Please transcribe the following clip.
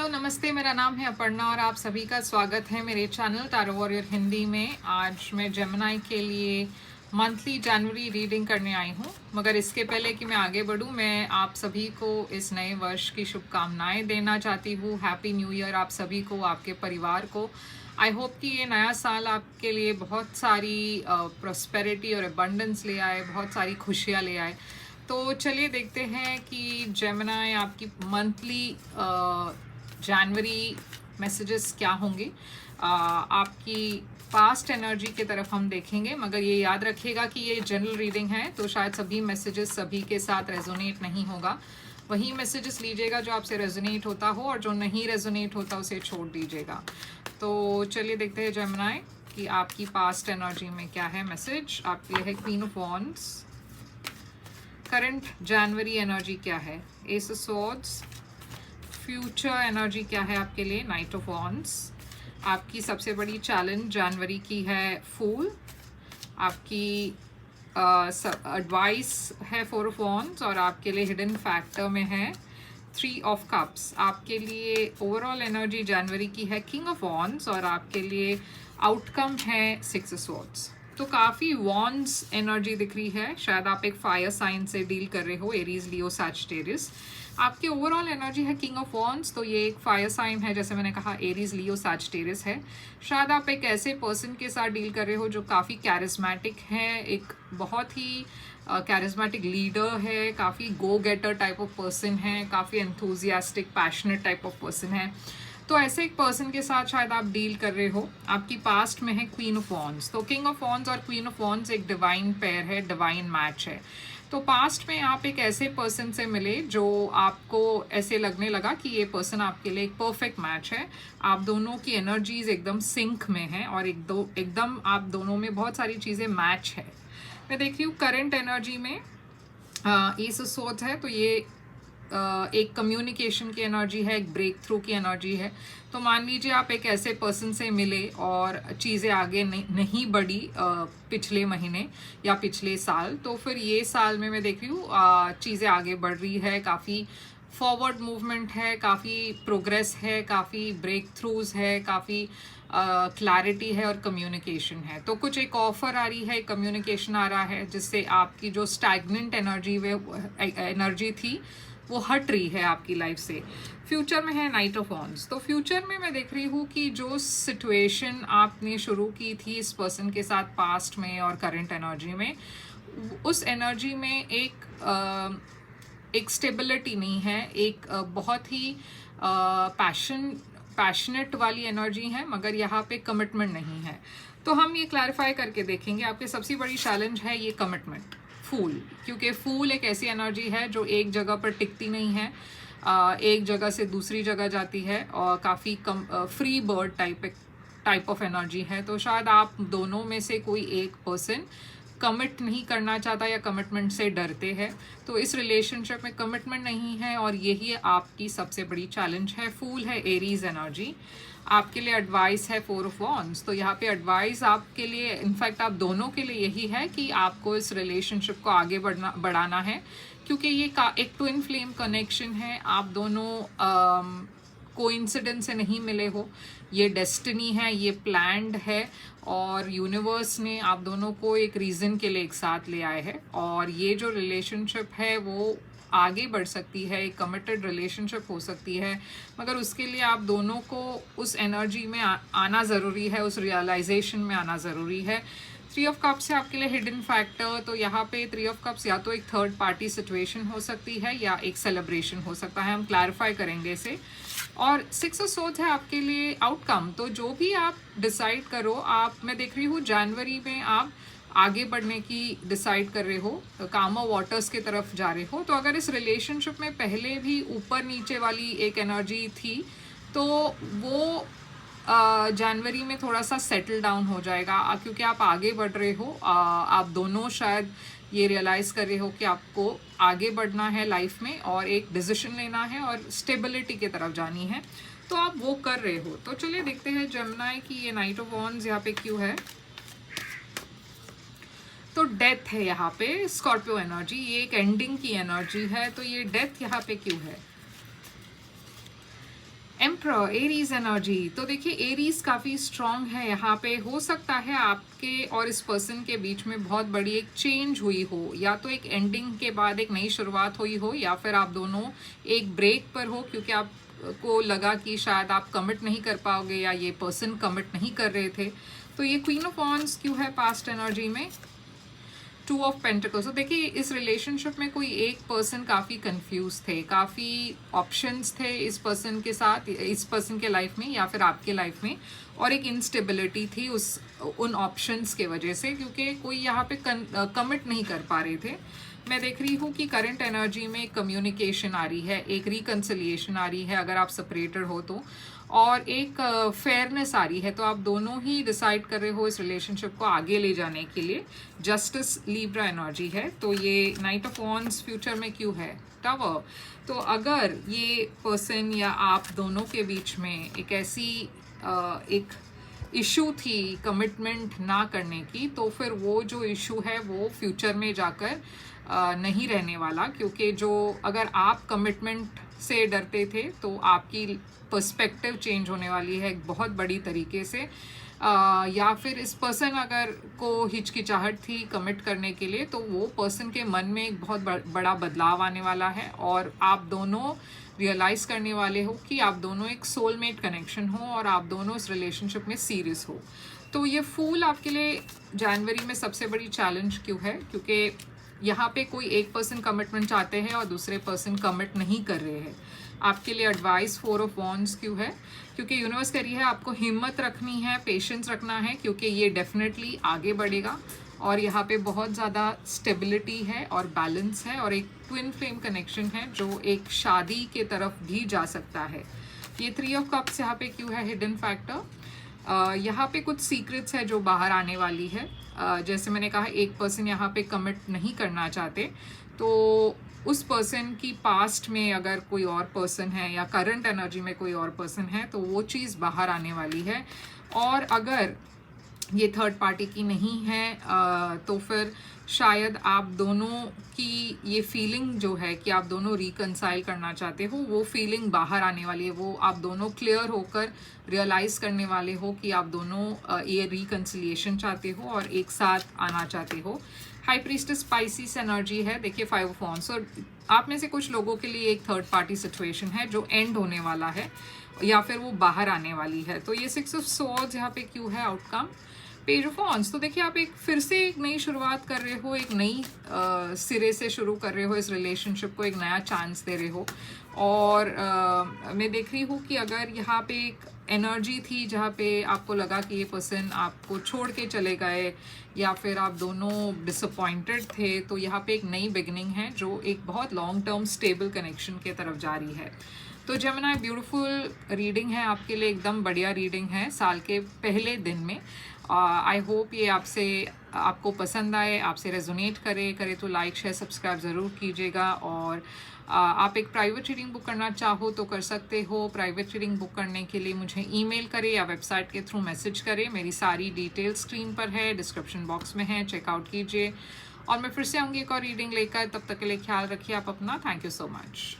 Hello नमस्ते, मेरा नाम है अपर्णा और आप सभी का स्वागत है मेरे चैनल टैरो वॉरियर हिंदी में। आज मैं जेमिनी के लिए मंथली जनवरी रीडिंग करने आई हूँ। मगर इसके पहले कि मैं आगे बढ़ूँ, मैं आप सभी को इस नए वर्ष की शुभकामनाएं देना चाहती हूँ। हैप्पी न्यू ईयर आप सभी को, आपके परिवार को। आई होप कि ये नया साल आपके लिए बहुत सारी प्रॉस्पेरिटी और अबंडेंस ले आए, बहुत सारी खुशियाँ ले आए। तो चलिए देखते हैं कि जेमिनी आपकी मंथली जनवरी मैसेजेस क्या होंगे। आपकी पास्ट एनर्जी की तरफ हम देखेंगे, मगर ये याद रखिएगा कि ये जनरल रीडिंग है, तो शायद सभी मैसेजेस सभी के साथ रेजोनेट नहीं होगा। वही मैसेजेस लीजिएगा जो आपसे रेजोनेट होता हो, और जो नहीं रेजोनेट होता उसे छोड़ दीजिएगा। तो चलिए देखते हैं जेमिनी कि आपकी पास्ट एनर्जी में क्या है मैसेज। आपके लिए है queen of wands. Current January energy क्या है, S of swords. Future energy क्या है आपके लिए, नाइट ऑफ वॉन्ड्स। आपकी सबसे बड़ी चैलेंज जनवरी की है फूल। आपकी एडवाइस है फोर ऑफ वॉन्ड्स, और आपके लिए हिडन फैक्टर में है थ्री ऑफ कप्स। आपके लिए ओवरऑल एनर्जी जनवरी की है किंग ऑफ वॉन्ड्स, और आपके लिए आउटकम है सिक्स ऑफ स्वॉर्ड्स। तो काफ़ी वॉन्ड्स एनर्जी दिख रही है। शायद आप एक फायर साइन से डील कर रहे हो, एरीज, लियो, सैजिटेरियस। आपकी ओवरऑल एनर्जी है किंग ऑफ वॉन्ड्स, तो ये एक फायर साइन है, जैसे मैंने कहा एरीज, लियो, सैजिटेरियस है। शायद आप एक ऐसे पर्सन के साथ डील कर रहे हो जो काफ़ी कैरिस्मेटिक है, एक बहुत ही कैरिस्मेटिक लीडर है, काफ़ी गो गेटर टाइप ऑफ पर्सन है, काफ़ी enthusiastic passionate type of person है। तो ऐसे एक पर्सन के साथ शायद आप डील कर रहे हो। आपकी पास्ट में है क्वीन ऑफ वॉन्ड्स, तो किंग ऑफ वॉन्ड्स और क्वीन ऑफ वॉन्ड्स एक डिवाइन पेयर है, डिवाइन मैच है। तो पास्ट में आप एक ऐसे पर्सन से मिले जो आपको ऐसे लगने लगा कि ये पर्सन आपके लिए एक परफेक्ट मैच है। आप दोनों की एनर्जीज एकदम सिंक में है, और एकदम आप दोनों में बहुत सारी चीज़ें मैच है। मैं देख रही हूँ करंट एनर्जी में एस ऑफ स्वॉर्ड्स है, तो ये एक कम्युनिकेशन की एनर्जी है, एक ब्रेक थ्रू की एनर्जी है। तो मान लीजिए आप एक ऐसे पर्सन से मिले और चीज़ें आगे नहीं बढ़ी पिछले महीने या पिछले साल, तो फिर ये साल में मैं देख रही हूँ चीज़ें आगे बढ़ रही है, काफ़ी फॉरवर्ड मूवमेंट है, काफ़ी प्रोग्रेस है, काफ़ी ब्रेक थ्रूज है, काफ़ी क्लैरिटी है और कम्युनिकेशन है। तो कुछ एक ऑफर आ रही है, कम्युनिकेशन आ रहा है, जिससे आपकी जो स्टैग्नेंट एनर्जी थी वो हट रही है आपकी लाइफ से। फ्यूचर में है नाइट ऑफ वॉन्ड्स, तो फ्यूचर में मैं देख रही हूँ कि जो सिचुएशन आपने शुरू की थी इस पर्सन के साथ पास्ट में और करंट एनर्जी में, उस एनर्जी में एक स्टेबिलिटी नहीं है, एक बहुत ही पैशनेट वाली एनर्जी है, मगर यहाँ पे कमिटमेंट नहीं है। तो हम ये क्लैरिफाई करके देखेंगे। आपकी सबसे बड़ी चैलेंज है ये कमिटमेंट, फूल, क्योंकि फूल एक ऐसी एनर्जी है जो एक जगह पर टिकती नहीं है, एक जगह से दूसरी जगह जाती है, और काफ़ी free bird type of energy है। तो शायद आप दोनों में से कोई एक पर्सन कमिट नहीं करना चाहता या कमिटमेंट से डरते हैं। तो इस रिलेशनशिप में कमिटमेंट नहीं है, और यही आपकी सबसे बड़ी चैलेंज है। फूल है एरीज एनर्जी। आपके लिए एडवाइस है फोर ऑफ वॉन्ड्स, तो यहाँ पे एडवाइस आपके लिए, इनफैक्ट आप दोनों के लिए यही है कि आपको इस रिलेशनशिप को आगे बढ़ाना है, क्योंकि ये एक ट्विन फ्लेम कनेक्शन है। आप दोनों कोइंसिडेंस से नहीं मिले हो, ये डेस्टिनी है, ये प्लान्ड है, और यूनिवर्स ने आप दोनों को एक रीज़न के लिए एक साथ ले आए हैं। और ये जो रिलेशनशिप है वो आगे बढ़ सकती है, एक कमिटेड रिलेशनशिप हो सकती है, मगर उसके लिए आप दोनों को उस एनर्जी में आना ज़रूरी है, उस रियलाइजेशन में आना ज़रूरी है। थ्री ऑफ कप्स है आपके लिए हिडन फैक्टर, तो यहाँ पे थ्री ऑफ कप्स या तो एक थर्ड पार्टी सिचुएशन हो सकती है या एक सेलिब्रेशन हो सकता है, हम क्लैरिफाई करेंगे इसे। और सिक्स ऑफ सोर्ड्स है आपके लिए आउटकम, तो जो भी आप डिसाइड करो, मैं देख रही हूँ जनवरी में आप आगे बढ़ने की डिसाइड कर रहे हो, कामर वाटर्स की तरफ जा रहे हो। तो अगर इस रिलेशनशिप में पहले भी ऊपर नीचे वाली एक एनर्जी थी, तो वो जनवरी में थोड़ा सा सेटल डाउन हो जाएगा, क्योंकि आप आगे बढ़ रहे हो। आप दोनों शायद ये रियलाइज़ कर रहे हो कि आपको आगे बढ़ना है लाइफ में, और एक डिसीजन लेना है और स्टेबिलिटी की तरफ जानी है, तो आप वो कर रहे हो। तो चलिए देखते हैं जेमिनी की ये नाइट ऑफ वॉन्ड्स यहाँ पे क्यों है। तो डेथ है यहाँ पे, स्कॉर्पियो एनर्जी, ये एक एंडिंग की एनर्जी है, तो ये डेथ यहाँ पे क्यों है। एम्परर एरीज एनर्जी, तो देखिए एरीज काफ़ी स्ट्रांग है यहाँ पे। हो सकता है आपके और इस पर्सन के बीच में बहुत बड़ी एक चेंज हुई हो, या तो एक एंडिंग के बाद एक नई शुरुआत हुई हो, या फिर आप दोनों एक ब्रेक पर हो क्योंकि आपको लगा कि शायद आप कमिट नहीं कर पाओगे या ये पर्सन कमिट नहीं कर रहे थे। तो ये क्वीन ऑफ वॉन्ड्स क्यों है पास्ट एनर्जी में? 2 ऑफ पेंटिकल्स। तो देखिए इस रिलेशनशिप में कोई एक पर्सन काफ़ी कंफ्यूज थे, काफ़ी ऑप्शंस थे इस पर्सन के साथ, इस पर्सन के लाइफ में या फिर आपके लाइफ में, और एक इंस्टेबिलिटी थी उन ऑप्शंस के वजह से, क्योंकि कोई यहाँ पे कमिट नहीं कर पा रहे थे। मैं देख रही हूँ कि करंट एनर्जी में कम्युनिकेशन आ रही है, एक रिकन्सिलिएशन आ रही है अगर आप सेपरेटेड हो तो, और एक फेयरनेस आ रही है। तो आप दोनों ही डिसाइड कर रहे हो इस रिलेशनशिप को आगे ले जाने के लिए। जस्टिस लिब्रा एनर्जी है। तो ये नाइट ऑफ वॉन्ड्स फ्यूचर में क्यों है? टावर। तो अगर ये पर्सन या आप दोनों के बीच में एक ऐसी एक इशू थी कमिटमेंट ना करने की, तो फिर वो जो इशू है वो फ्यूचर में जाकर नहीं रहने वाला, क्योंकि जो अगर आप कमिटमेंट से डरते थे तो आपकी पर्सपेक्टिव चेंज होने वाली है एक बहुत बड़ी तरीके से, या फिर इस पर्सन अगर को हिचकिचाहट थी कमिट करने के लिए, तो वो पर्सन के मन में एक बहुत बड़ा बदलाव आने वाला है, और आप दोनों रियलाइज़ करने वाले हो कि आप दोनों एक सोलमेट कनेक्शन हो और आप दोनों इस रिलेशनशिप में सीरियस हो। तो ये फूल आपके लिए जनवरी में सबसे बड़ी चैलेंज क्यों है? क्योंकि यहाँ पे कोई एक पर्सन कमिटमेंट चाहते हैं और दूसरे पर्सन कमिट नहीं कर रहे हैं। आपके लिए एडवाइस 4 ऑफ वॉन्ड्स क्यों है? क्योंकि यूनिवर्स कह रही है आपको हिम्मत रखनी है, पेशेंस रखना है, क्योंकि ये डेफिनेटली आगे बढ़ेगा, और यहाँ पे बहुत ज़्यादा स्टेबिलिटी है और बैलेंस है, और एक ट्विन फ्लेम कनेक्शन है जो एक शादी के तरफ भी जा सकता है। ये 3 ऑफ कप्स यहाँ पे क्यों है? Hidden factor. यहाँ पे कुछ सीक्रेट्स है जो बाहर आने वाली है। जैसे मैंने कहा एक पर्सन यहाँ पे कमिट नहीं करना चाहते, तो उस पर्सन की पास्ट में अगर कोई और पर्सन है या करंट एनर्जी में कोई और पर्सन है तो वो चीज़ बाहर आने वाली है। और अगर ये थर्ड पार्टी की नहीं है तो फिर शायद आप दोनों की ये फीलिंग जो है कि आप दोनों रिकंसाइल करना चाहते हो, वो फीलिंग बाहर आने वाली है। वो आप दोनों क्लियर होकर रियलाइज़ करने वाले हो कि आप दोनों ये रिकंसिलिएशन चाहते हो और एक साथ आना चाहते हो। हाई प्रीस्टेस स्पाइसीस एनर्जी है। देखिए 5 ऑफ वॉन्ड्स, और आप में से कुछ लोगों के लिए एक थर्ड पार्टी सिचुएशन है जो एंड होने वाला है या फिर वो बाहर आने वाली है। तो ये 6 ऑफ स्वॉर्ड्स यहाँ पे क्यों है आउटकम? Page of wands. तो देखिए आप फिर से एक नई शुरुआत कर रहे हो, एक नई सिरे से शुरू कर रहे हो इस रिलेशनशिप को, एक नया चांस दे रहे हो। और मैं देख रही हूँ कि अगर यहाँ पे एक एनर्जी थी जहाँ पे आपको लगा कि ये पर्सन आपको छोड़ के चले गए या फिर आप दोनों डिसअपॉइंटेड थे, तो यहाँ पे एक नई बिगनिंग है जो एक बहुत लॉन्ग टर्म स्टेबल कनेक्शन के तरफ जा रही है। तो जेमिनी ब्यूटीफुल रीडिंग है आपके लिए, एकदम बढ़िया रीडिंग है साल के पहले दिन में। आई होप ये आपको पसंद आए, आपसे रेजोनेट करे तो लाइक शेयर सब्सक्राइब ज़रूर कीजिएगा। और आप एक प्राइवेट रीडिंग बुक करना चाहो तो कर सकते हो। प्राइवेट रीडिंग बुक करने के लिए मुझे ईमेल करें या वेबसाइट के थ्रू मैसेज करें। मेरी सारी डिटेल स्क्रीन पर है, डिस्क्रिप्शन बॉक्स में है, चेकआउट कीजिए। और मैं फिर से आऊँगी एक और रीडिंग लेकर, तब तक के लिए ख्याल रखिए आप अपना। Thank you so much.